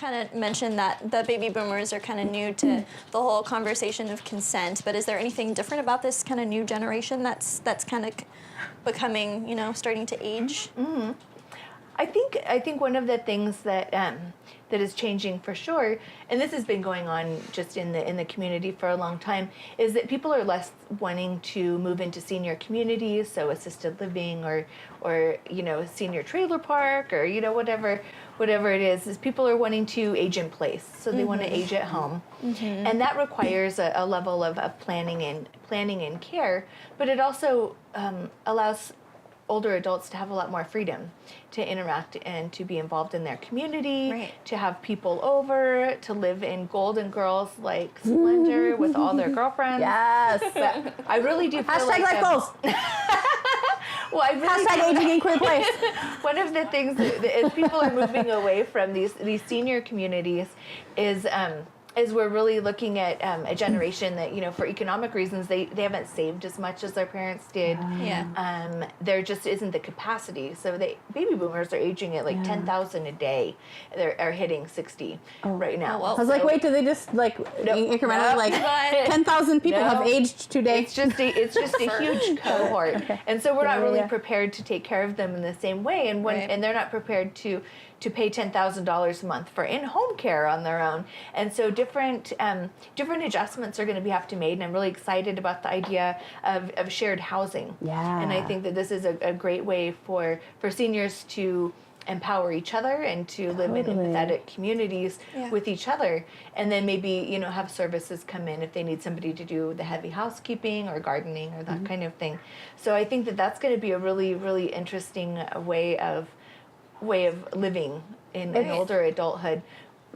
kind of mentioned that the baby boomers are kind of new to the whole conversation of consent, but is there anything different about this kind of new generation that's kind of becoming, you know, starting to age? Mm-hmm. I think one of the things that that is changing for sure, and this has been going on just in the community for a long time, is that people are less wanting to move into senior communities, so assisted living or you know, senior trailer park, or you know, whatever it is people are wanting to age in place, so they want to age at home, and that requires a level of planning and care, but it also allows older adults to have a lot more freedom to interact and to be involved in their community, to have people over, to live in Golden Girls like splendor with all their girlfriends. Yes. But I really do feel Hashtag like goals. well, I really Hashtag aging in queer place. One of the things that as people are moving away from these senior communities is we're really looking at a generation that, you know, for economic reasons, they haven't saved as much as their parents did. There just isn't the capacity. So baby boomers are aging at like 10,000 a day. They're hitting 60 right now. I was like, wait, do they just like incrementally like 10,000 people have aged today? It's just a huge cohort, and so we're not really prepared to take care of them in the same way, and and they're not prepared to pay $10,000 a month for in-home care on their own, and so different adjustments are going to have to be made. And I'm really excited about the idea of shared housing. And I think that this is a great way for seniors to empower each other and to live in empathetic communities with each other, and then maybe, you know, have services come in if they need somebody to do the heavy housekeeping or gardening or that kind of thing. So I think that that's going to be a really, really interesting way of living in older adulthood.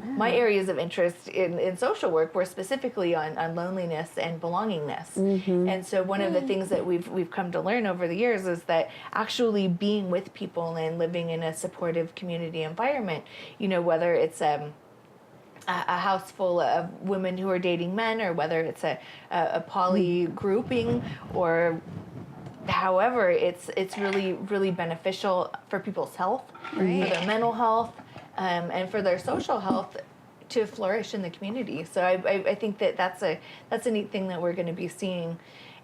My areas of interest in social work were specifically on loneliness and belongingness. And so one of the things that we've come to learn over the years is that actually being with people and living in a supportive community environment, you know, whether it's a house full of women who are dating men, or whether it's a poly grouping, or however, it's really, really beneficial for people's health, for their mental health, and for their social health to flourish in the community. So I think that's a neat thing that we're going to be seeing,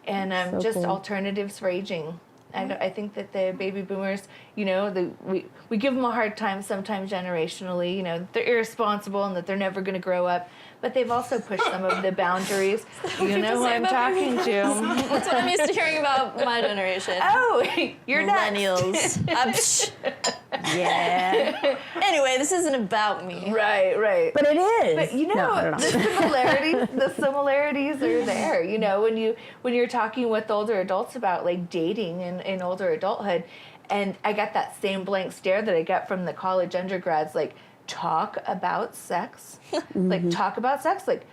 and just cool. Alternatives for aging. I think that the baby boomers, you know, we give them a hard time sometimes generationally, you know, they're irresponsible and that they're never going to grow up, but they've also pushed some of the boundaries. You know who I'm talking to. That's what I'm used to hearing about my generation. Oh, you're millennials. Yeah. Anyway, this isn't about me. Right. But it is. But you know, the similarities are there. You know, when you're talking with older adults about like dating in older adulthood, and I got that same blank stare that I got from the college undergrads, like, talk about sex, like talk about sex, like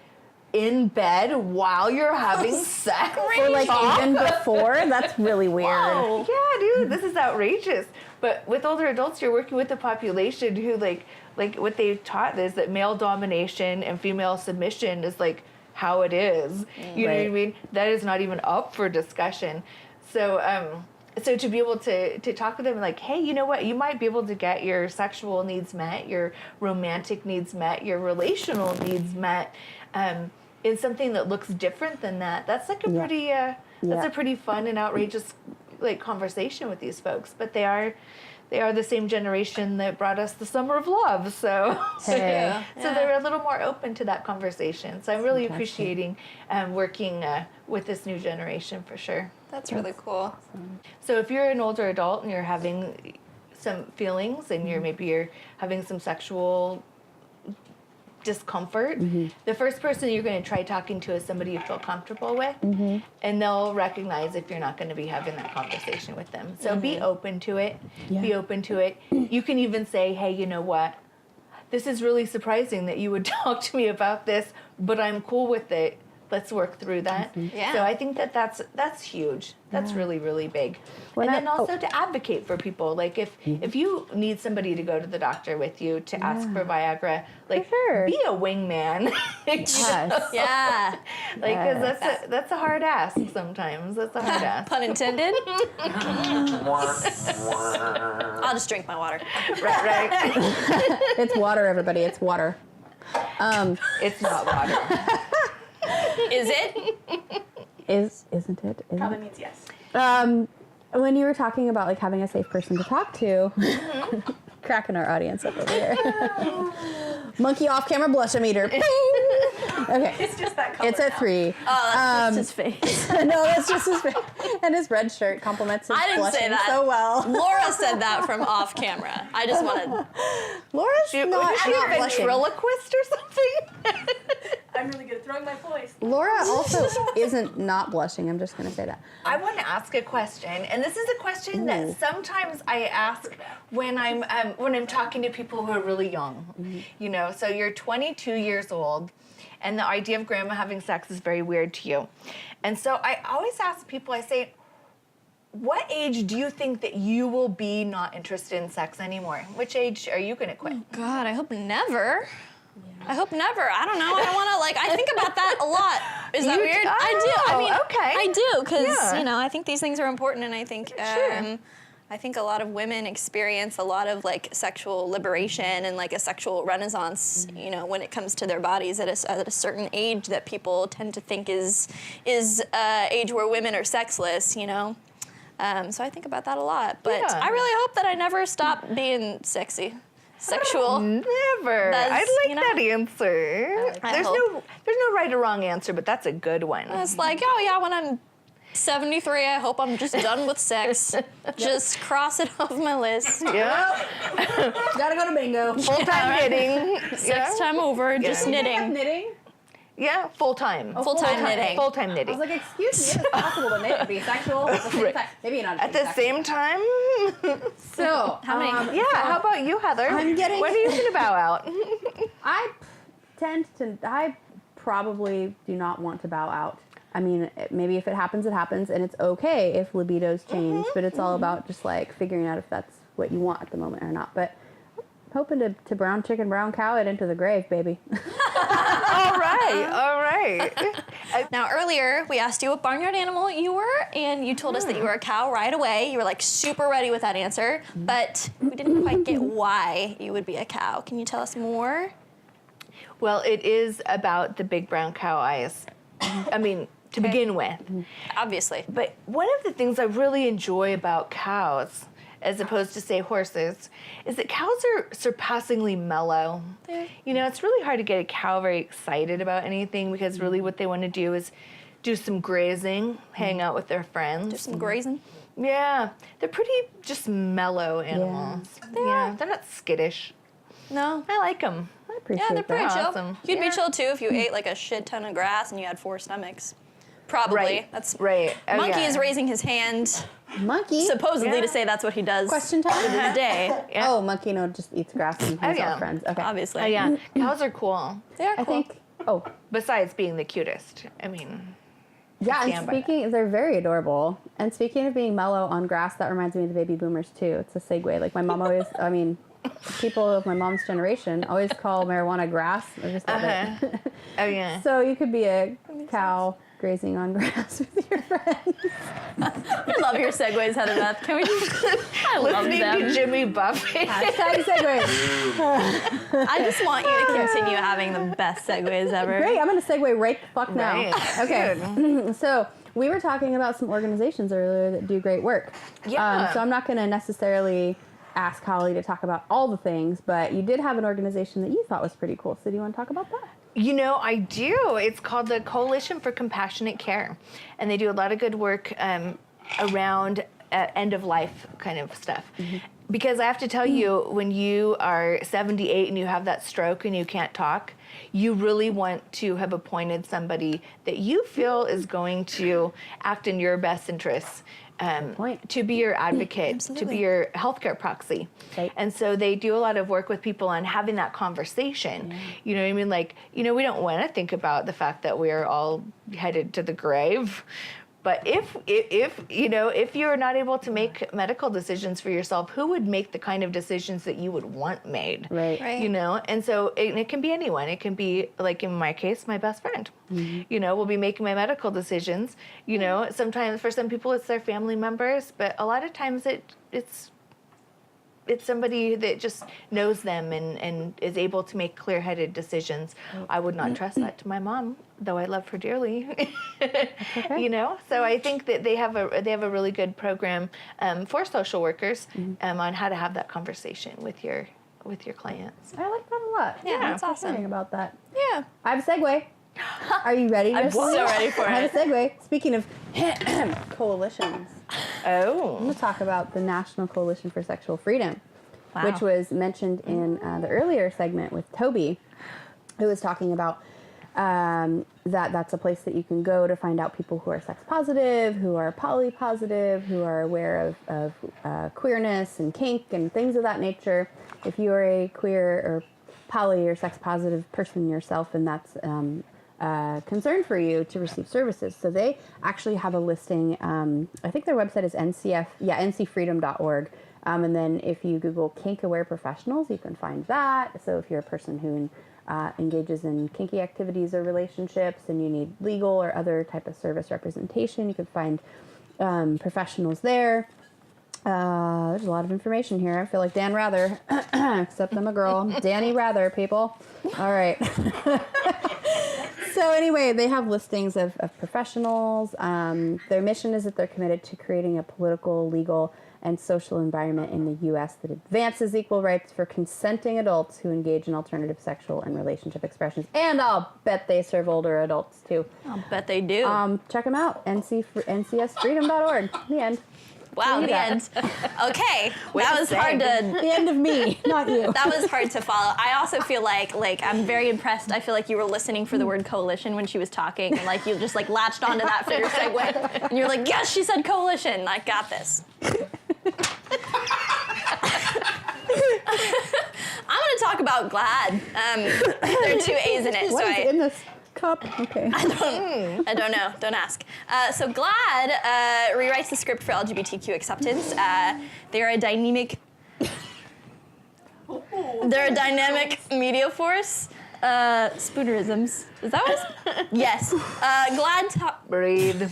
in bed while you're having sex, or like even before. That's really weird. Wow. Yeah, dude, this is outrageous. But with older adults, you're working with a population who like what they've taught is that male domination and female submission is like how it is. You know what I mean? That is not even up for discussion. So to be able to talk with them like, hey, you know what? You might be able to get your sexual needs met, your romantic needs met, your relational needs met, in something that looks different than that. That's like a pretty that's a pretty fun and outrageous like conversation with these folks. But they are the same generation that brought us the Summer of Love. So they're a little more open to that conversation. So I'm really appreciating working with this new generation for sure. That's really cool. So if you're an older adult and you're having some feelings and you're having some sexual discomfort, the first person you're going to try talking to is somebody you feel comfortable with, and they'll recognize if you're not going to be having that conversation with them. So be open to it. Be open to it. You can even say, hey, you know what? This is really surprising that you would talk to me about this, but I'm cool with it. let's work through that. Yeah. So I think that's huge. That's really, really big. When and then also to advocate for people. Like if you need somebody to go to the doctor with you to ask for Viagra, like be a wingman. Yes. Yeah. Like, because that's a hard ask sometimes. That's a hard ask. Pun intended. I'll just drink my water. Right. It's water, everybody. It's water. It's not water. Is it? Isn't it? Probably means yes. When you were talking about like having a safe person to talk to, cracking our audience up over here. Monkey off camera blush meter. Okay. It's just that color. It's at 3. Oh, that's just his face. No, that's just his face. And his red shirt complements his I didn't say blushing that. so well. Laura said that from off camera. I just wanted. Laura's not Is she a blushing. ventriloquist or something? I'm really good at throwing my voice. Laura also isn't not blushing. I'm just going to say that. I want to ask a question, and this is a question that sometimes I ask when I'm talking to people who are really young. You know, so you're 22 years old, and the idea of grandma having sex is very weird to you. And so I always ask people, I say, what age do you think that you will be not interested in sex anymore? Which age are you going to quit? God, I hope never. I hope never. I don't know. I want to I think about that a lot. Is that weird? I do. I mean, okay. I do because I think these things are important, and I think I think a lot of women experience a lot of sexual liberation and a sexual renaissance. You know, when it comes to their bodies at a certain age that people tend to think is age where women are sexless. You know. So I think about that a lot, but I really hope that I never stop being sexy. Sexual. Never. I like that answer. There's no right or wrong answer, but that's a good one. It's when I'm 73, I hope I'm just done with sex. Just cross it off my list. Yeah. Gotta go to bingo. Full-time knitting. Sex time over, just knitting. Knitting? Yeah, full-time. Full-time knitting. Full-time I knitting. was like, excuse me, it's possible to knit and be sexual at the same time. Maybe not At the same time? So, How many? How about you, Heather? I'm getting- When are you going to bow out? I probably do not want to bow out. I mean, maybe if it happens, it happens, and it's okay if libidos change, but it's all about just figuring out if that's what you want at the moment or not. But hoping to brown chicken, brown cow it into the grave, baby. All right. Now, earlier, we asked you what barnyard animal you were, and you told us that you were a cow right away. You were super ready with that answer, but we didn't quite get why you would be a cow. Can you tell us more? Well, it is about the big brown cow eyes. I mean, to begin with. Obviously. But one of the things I really enjoy about cows, as opposed to, say, horses, is that cows are surpassingly mellow. Yeah. You know, it's really hard to get a cow very excited about anything because really what they want to do is do some grazing, hang out with their friends. Do some grazing. Yeah. They're pretty just mellow animals. Yeah. They're not skittish. No. I like them. I appreciate Yeah, they're pretty that. chill. Awesome. You'd be chill too if you ate a shit ton of grass and you had 4 stomachs. Probably. Right. That's right. Oh, Monkey yeah. is raising his hand, Monkey? supposedly to say that's what he does. Question time? To this day. Yeah. Oh, monkey just eats grass and hangs out with friends. Okay. Obviously. Oh, yeah. Cows are cool. They are cool. I think, Besides being the cutest. I mean, yeah, stand and by that. they're very adorable. And speaking of being mellow on grass, that reminds me of the baby boomers too. It's a segue. My mom always, people of my mom's generation always call marijuana grass. I just love it. Oh, yeah. So you could be a cow grazing on grass with your friends. I love your segues, Heather Beth. Can we just... I love Listening them. Mm-hmm. to Jimmy Buffett. Hashtag segue. I just want you to continue having the best segues ever. Great, I'm going to segue right the fuck now. Right. Okay. Good. So we were talking about some organizations earlier that do great work. Yeah. So I'm not going to necessarily ask Holly to talk about all the things, but you did have an organization that you thought was pretty cool. So do you want to talk about that? You know, I do. It's called the Coalition for Compassionate Care. And they do a lot of good work around end-of-life kind of stuff. Because I have to tell you, when you are 78 and you have that stroke and you can't talk, you really want to have appointed somebody that you feel is going to act in your best interests, to be your advocate, to be your healthcare proxy. Right. And so they do a lot of work with people on having that conversation. You know what I mean? Like, we don't want to think about the fact that we're all headed to the grave. But if you're not able to make medical decisions for yourself, who would make the kind of decisions that you would want made? Right. And so it can be anyone. It can be, like in my case, my best friend. Will be making my medical decisions. Sometimes for some people it's their family members, but a lot of times it's somebody that just knows them and is able to make clear-headed decisions. I would not trust that to my mom, though I love her dearly. So I think that they have a really good program for social workers on how to have that conversation with your clients. I like that a lot. Yeah, that's Thanks for awesome. sharing about that. Yeah. I have a segue. Are you ready? I'm so ready for I have it. a segue. Speaking of coalitions, I'm Oh. going to talk about the National Coalition for Sexual Freedom, Wow. which was mentioned in the earlier segment with Toby, who was talking about that's a place that you can go to find out people who are sex positive, who are poly positive, who are aware of queerness and kink and things of that nature. If you are a queer or poly or sex positive person yourself, and that's concern for you, to receive services. So they actually have a listing. I think their website is ncfreedom.org. And then if you Google kink aware professionals, you can find that. So if you're a person who engages in kinky activities or relationships and you need legal or other type of service representation, you can find professionals there. There's a lot of information here. I feel like Dan Rather, except I'm a girl. Danny Rather, people. All right. So anyway, they have listings of professionals. Their mission is that they're committed to creating a political, legal, and social environment in the U.S. that advances equal rights for consenting adults who engage in alternative sexual and relationship expressions. And I'll bet they serve older adults, too. I'll bet they do. Check them out, ncsfreedom.org. The end. Wow, the end. Okay, that was hard to. The end of me, not you. That was hard to follow. I also feel like I'm very impressed. I feel like you were listening for the word coalition when she was talking, and like you just like latched onto that for your segue, and you're like, yes, she said coalition. I got this. I'm going to talk about GLAAD. There are two A's in it. What so is in this cup? Okay. I don't know. Don't ask. So GLAAD rewrites the script for LGBTQ acceptance. They're a dynamic. They're a dynamic media force. Spoonerisms. Is that what? Yes. GLAAD. Breathe.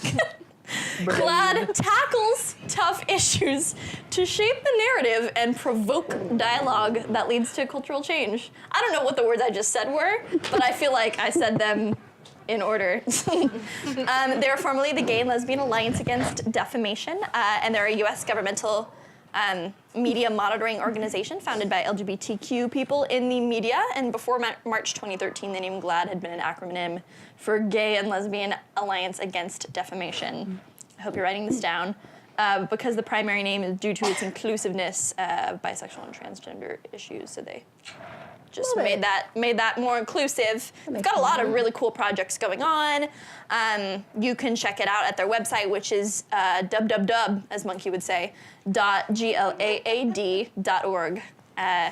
GLAAD tackles tough issues to shape the narrative and provoke dialogue that leads to cultural change. I don't know what the words I just said were, but I feel like I said them in order. They're formerly the Gay and Lesbian Alliance Against Defamation, and they're a U.S. governmental media monitoring organization founded by LGBTQ people in the media. And before March 2013, the name GLAAD had been an acronym for Gay and Lesbian Alliance Against Defamation. I hope you're writing this down. Because the primary name is due to its inclusiveness of bisexual and transgender issues. So they just made that more inclusive. They've got a lot of really cool projects going on. You can check it out at their website, which is www, as Monkey would say, .glaad.org. Yeah.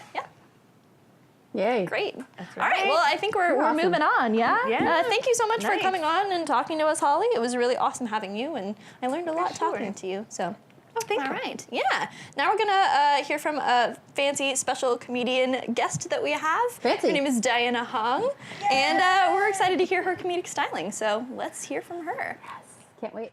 Yay. Great. That's All right. Well, I think we're awesome. moving on. Yeah. Yeah. Thank you so much for Nice. coming on and talking to us, Holly. It was really awesome having you, and I learned a lot talking to you. So. Oh, thank you. All right. Yeah. Now we're gonna hear from a fancy special comedian guest that we have. Fancy. Her name is Diana Hong, and we're excited to hear her comedic styling. So let's hear from her. Can't wait.